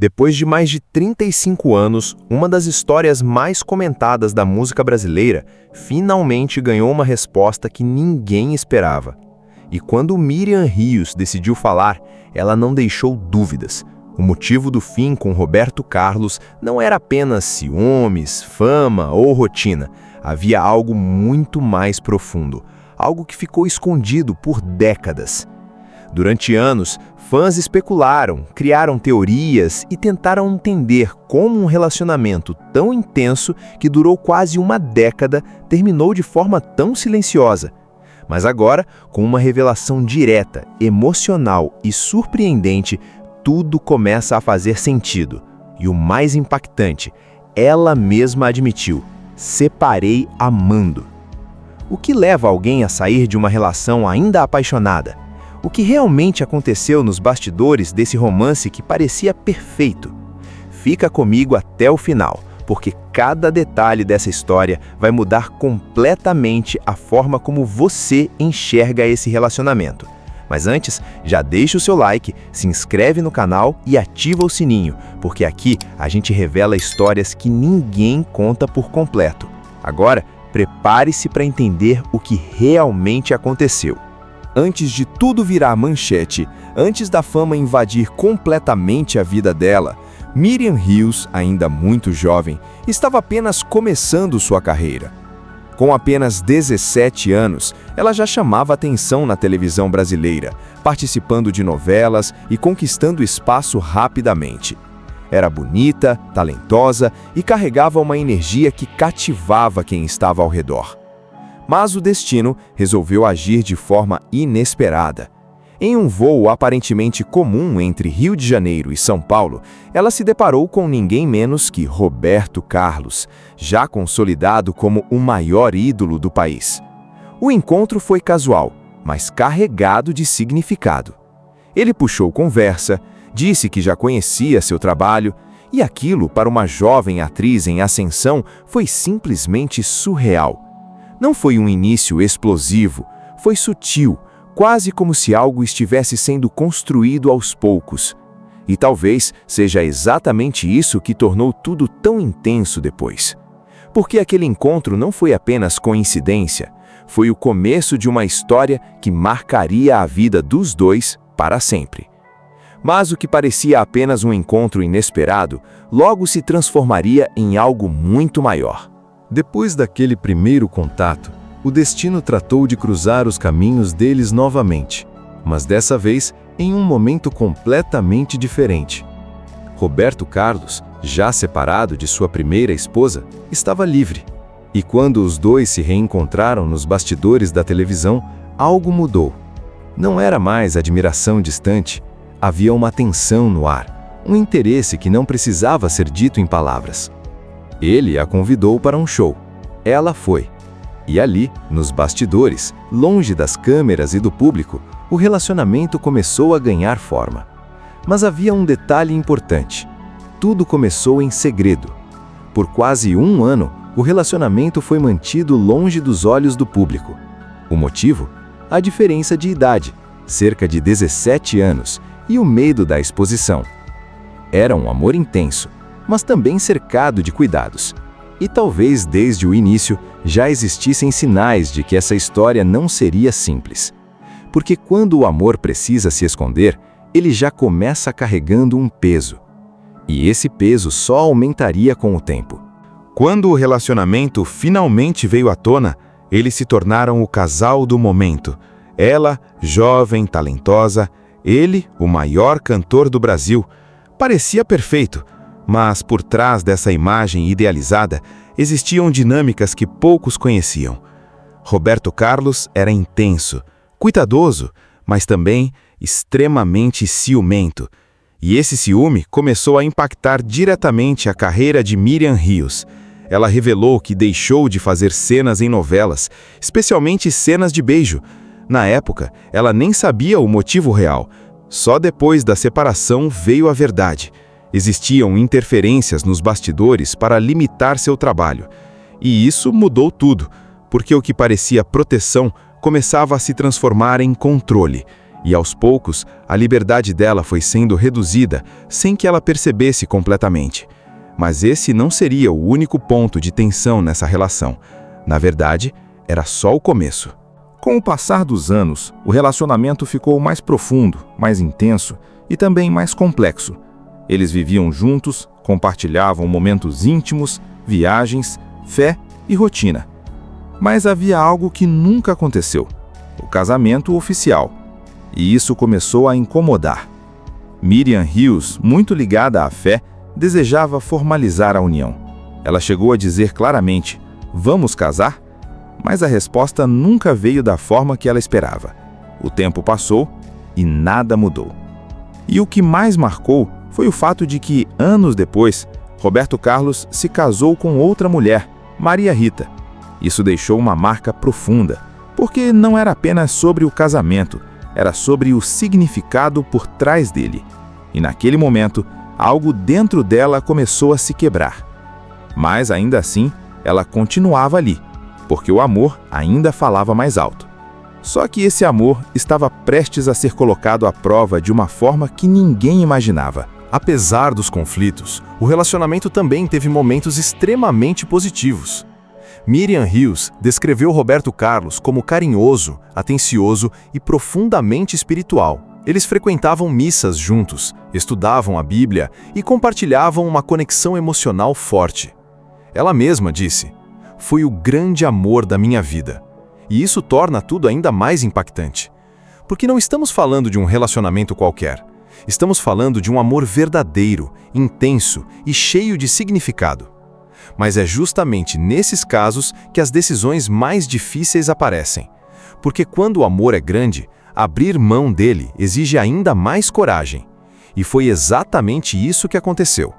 Depois de mais de 35 anos, uma das histórias mais comentadas da música brasileira finalmente ganhou uma resposta que ninguém esperava. E quando Miriam Rios decidiu falar, ela não deixou dúvidas. O motivo do fim com Roberto Carlos não era apenas ciúmes, fama ou rotina. Havia algo muito mais profundo, algo que ficou escondido por décadas. Durante anos, fãs especularam, criaram teorias e tentaram entender como um relacionamento tão intenso que durou quase uma década terminou de forma tão silenciosa. Mas agora, com uma revelação direta, emocional e surpreendente, tudo começa a fazer sentido. E o mais impactante, ela mesma admitiu: separei amando. O que leva alguém a sair de uma relação ainda apaixonada? O que realmente aconteceu nos bastidores desse romance que parecia perfeito? Fica comigo até o final, porque cada detalhe dessa história vai mudar completamente a forma como você enxerga esse relacionamento. Mas antes, já deixa o seu like, se inscreve no canal e ativa o sininho, porque aqui a gente revela histórias que ninguém conta por completo. Agora, prepare-se para entender o que realmente aconteceu. Antes de tudo virar manchete, antes da fama invadir completamente a vida dela, Miriam Rios, ainda muito jovem, estava apenas começando sua carreira. Com apenas 17 anos, ela já chamava atenção na televisão brasileira, participando de novelas e conquistando espaço rapidamente. Era bonita, talentosa e carregava uma energia que cativava quem estava ao redor. Mas o destino resolveu agir de forma inesperada. Em um voo aparentemente comum entre Rio de Janeiro e São Paulo, ela se deparou com ninguém menos que Roberto Carlos, já consolidado como o maior ídolo do país. O encontro foi casual, mas carregado de significado. Ele puxou conversa, disse que já conhecia seu trabalho, e aquilo, para uma jovem atriz em ascensão, foi simplesmente surreal. Não foi um início explosivo, foi sutil, quase como se algo estivesse sendo construído aos poucos. E talvez seja exatamente isso que tornou tudo tão intenso depois. Porque aquele encontro não foi apenas coincidência, foi o começo de uma história que marcaria a vida dos dois para sempre. Mas o que parecia apenas um encontro inesperado, logo se transformaria em algo muito maior. Depois daquele primeiro contato, o destino tratou de cruzar os caminhos deles novamente, mas dessa vez em um momento completamente diferente. Roberto Carlos, já separado de sua primeira esposa, estava livre. E quando os dois se reencontraram nos bastidores da televisão, algo mudou. Não era mais admiração distante, havia uma tensão no ar, um interesse que não precisava ser dito em palavras. Ele a convidou para um show. Ela foi. E ali, nos bastidores, longe das câmeras e do público, o relacionamento começou a ganhar forma. Mas havia um detalhe importante. Tudo começou em segredo. Por quase um ano, o relacionamento foi mantido longe dos olhos do público. O motivo? A diferença de idade, cerca de 17 anos, e o medo da exposição. Era um amor intenso, mas também cercado de cuidados. E talvez desde o início já existissem sinais de que essa história não seria simples. Porque quando o amor precisa se esconder, ele já começa carregando um peso. E esse peso só aumentaria com o tempo. Quando o relacionamento finalmente veio à tona, eles se tornaram o casal do momento. Ela, jovem, talentosa, ele, o maior cantor do Brasil. Parecia perfeito. Mas por trás dessa imagem idealizada, existiam dinâmicas que poucos conheciam. Roberto Carlos era intenso, cuidadoso, mas também extremamente ciumento. E esse ciúme começou a impactar diretamente a carreira de Miriam Rios. Ela revelou que deixou de fazer cenas em novelas, especialmente cenas de beijo. Na época, ela nem sabia o motivo real. Só depois da separação veio a verdade. Existiam interferências nos bastidores para limitar seu trabalho. E isso mudou tudo, porque o que parecia proteção começava a se transformar em controle. E aos poucos, a liberdade dela foi sendo reduzida sem que ela percebesse completamente. Mas esse não seria o único ponto de tensão nessa relação. Na verdade, era só o começo. Com o passar dos anos, o relacionamento ficou mais profundo, mais intenso e também mais complexo. Eles viviam juntos, compartilhavam momentos íntimos, viagens, fé e rotina. Mas havia algo que nunca aconteceu: o casamento oficial. E isso começou a incomodar. Miriam Rios, muito ligada à fé, desejava formalizar a união. Ela chegou a dizer claramente: "Vamos casar?" Mas a resposta nunca veio da forma que ela esperava. O tempo passou e nada mudou. E o que mais marcou foi o fato de que, anos depois, Roberto Carlos se casou com outra mulher, Maria Rita. Isso deixou uma marca profunda, porque não era apenas sobre o casamento, era sobre o significado por trás dele. E naquele momento, algo dentro dela começou a se quebrar. Mas ainda assim, ela continuava ali, porque o amor ainda falava mais alto. Só que esse amor estava prestes a ser colocado à prova de uma forma que ninguém imaginava. Apesar dos conflitos, o relacionamento também teve momentos extremamente positivos. Miriam Rios descreveu Roberto Carlos como carinhoso, atencioso e profundamente espiritual. Eles frequentavam missas juntos, estudavam a Bíblia e compartilhavam uma conexão emocional forte. Ela mesma disse: "Foi o grande amor da minha vida." E isso torna tudo ainda mais impactante. Porque não estamos falando de um relacionamento qualquer. Estamos falando de um amor verdadeiro, intenso e cheio de significado. Mas é justamente nesses casos que as decisões mais difíceis aparecem. Porque quando o amor é grande, abrir mão dele exige ainda mais coragem. E foi exatamente isso que aconteceu.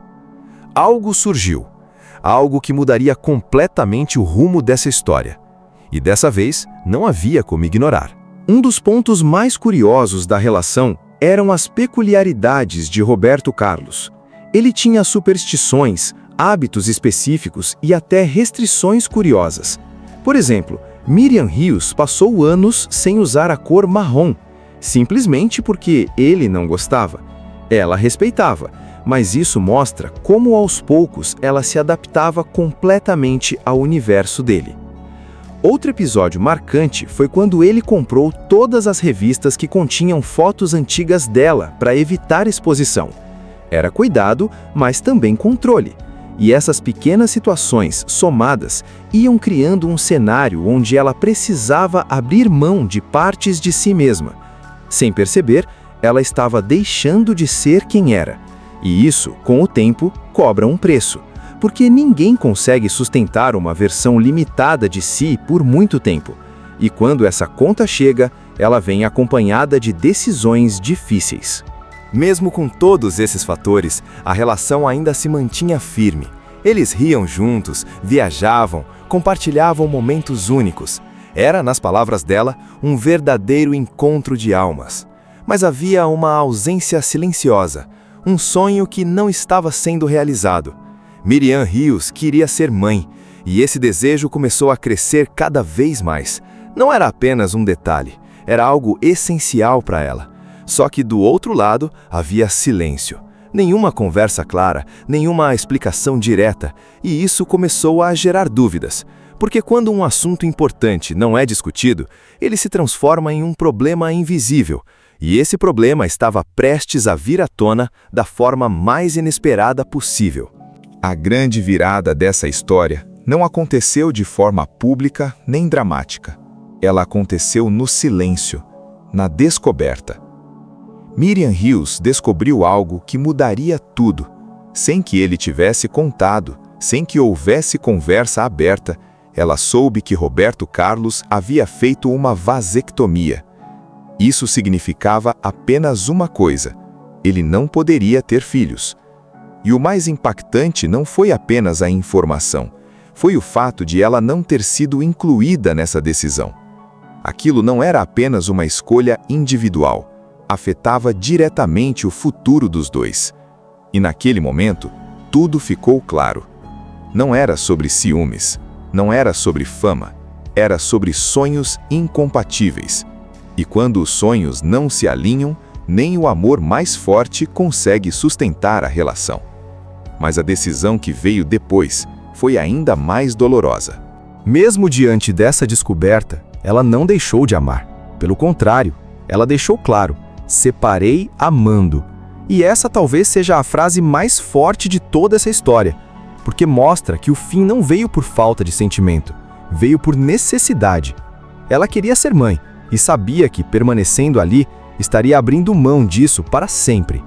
Algo surgiu. Algo que mudaria completamente o rumo dessa história. E dessa vez, não havia como ignorar. Um dos pontos mais curiosos da relação eram as peculiaridades de Roberto Carlos. Ele tinha superstições, hábitos específicos e até restrições curiosas. Por exemplo, Miriam Rios passou anos sem usar a cor marrom, simplesmente porque ele não gostava. Ela respeitava, mas isso mostra como aos poucos ela se adaptava completamente ao universo dele. Outro episódio marcante foi quando ele comprou todas as revistas que continham fotos antigas dela para evitar exposição. Era cuidado, mas também controle. E essas pequenas situações, somadas, iam criando um cenário onde ela precisava abrir mão de partes de si mesma. Sem perceber, ela estava deixando de ser quem era. E isso, com o tempo, cobra um preço. Porque ninguém consegue sustentar uma versão limitada de si por muito tempo. E quando essa conta chega, ela vem acompanhada de decisões difíceis. Mesmo com todos esses fatores, a relação ainda se mantinha firme. Eles riam juntos, viajavam, compartilhavam momentos únicos. Era, nas palavras dela, um verdadeiro encontro de almas. Mas havia uma ausência silenciosa, um sonho que não estava sendo realizado. Miriam Rios queria ser mãe, e esse desejo começou a crescer cada vez mais. Não era apenas um detalhe, era algo essencial para ela. Só que do outro lado havia silêncio. Nenhuma conversa clara, nenhuma explicação direta, e isso começou a gerar dúvidas. Porque quando um assunto importante não é discutido, ele se transforma em um problema invisível. E esse problema estava prestes a vir à tona da forma mais inesperada possível. A grande virada dessa história não aconteceu de forma pública nem dramática. Ela aconteceu no silêncio, na descoberta. Miriam Rios descobriu algo que mudaria tudo, sem que ele tivesse contado, sem que houvesse conversa aberta. Ela soube que Roberto Carlos havia feito uma vasectomia. Isso significava apenas uma coisa: ele não poderia ter filhos. E o mais impactante não foi apenas a informação, foi o fato de ela não ter sido incluída nessa decisão. Aquilo não era apenas uma escolha individual, afetava diretamente o futuro dos dois. E naquele momento, tudo ficou claro. Não era sobre ciúmes, não era sobre fama, era sobre sonhos incompatíveis. E quando os sonhos não se alinham, nem o amor mais forte consegue sustentar a relação. Mas a decisão que veio depois foi ainda mais dolorosa. Mesmo diante dessa descoberta, ela não deixou de amar. Pelo contrário, ela deixou claro: separei amando. E essa talvez seja a frase mais forte de toda essa história, porque mostra que o fim não veio por falta de sentimento, veio por necessidade. Ela queria ser mãe e sabia que, permanecendo ali, estaria abrindo mão disso para sempre.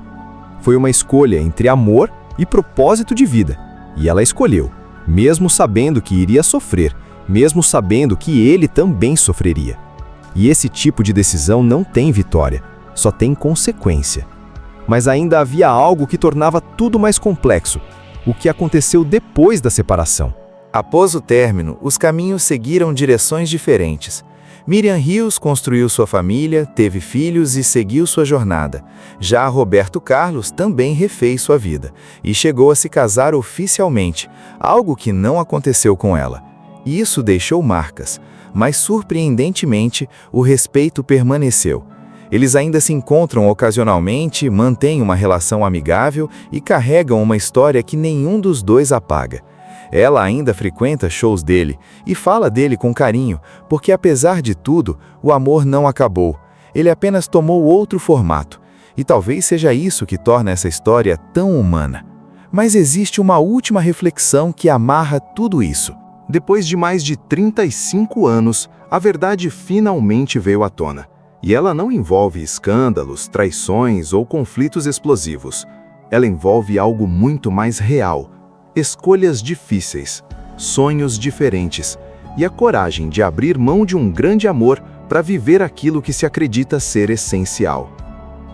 Foi uma escolha entre amor e propósito de vida, e ela escolheu, mesmo sabendo que iria sofrer, mesmo sabendo que ele também sofreria. E esse tipo de decisão não tem vitória, só tem consequência. Mas ainda havia algo que tornava tudo mais complexo: o que aconteceu depois da separação. Após o término, os caminhos seguiram direções diferentes. Miriam Rios construiu sua família, teve filhos e seguiu sua jornada. Já Roberto Carlos também refez sua vida e chegou a se casar oficialmente, algo que não aconteceu com ela. Isso deixou marcas, mas surpreendentemente o respeito permaneceu. Eles ainda se encontram ocasionalmente, mantêm uma relação amigável e carregam uma história que nenhum dos dois apaga. Ela ainda frequenta shows dele e fala dele com carinho, porque apesar de tudo, o amor não acabou. Ele apenas tomou outro formato. E talvez seja isso que torna essa história tão humana. Mas existe uma última reflexão que amarra tudo isso. Depois de mais de 35 anos, a verdade finalmente veio à tona. E ela não envolve escândalos, traições ou conflitos explosivos. Ela envolve algo muito mais real: escolhas difíceis, sonhos diferentes e a coragem de abrir mão de um grande amor para viver aquilo que se acredita ser essencial.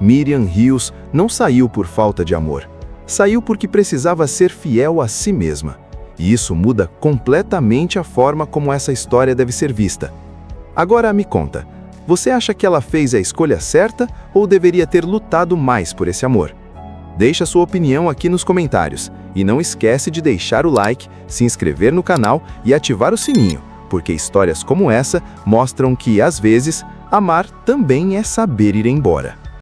Miriam Rios não saiu por falta de amor. Saiu porque precisava ser fiel a si mesma. E isso muda completamente a forma como essa história deve ser vista. Agora me conta, você acha que ela fez a escolha certa ou deveria ter lutado mais por esse amor? Deixa sua opinião aqui nos comentários. E não esquece de deixar o like, se inscrever no canal e ativar o sininho, porque histórias como essa mostram que, às vezes, amar também é saber ir embora.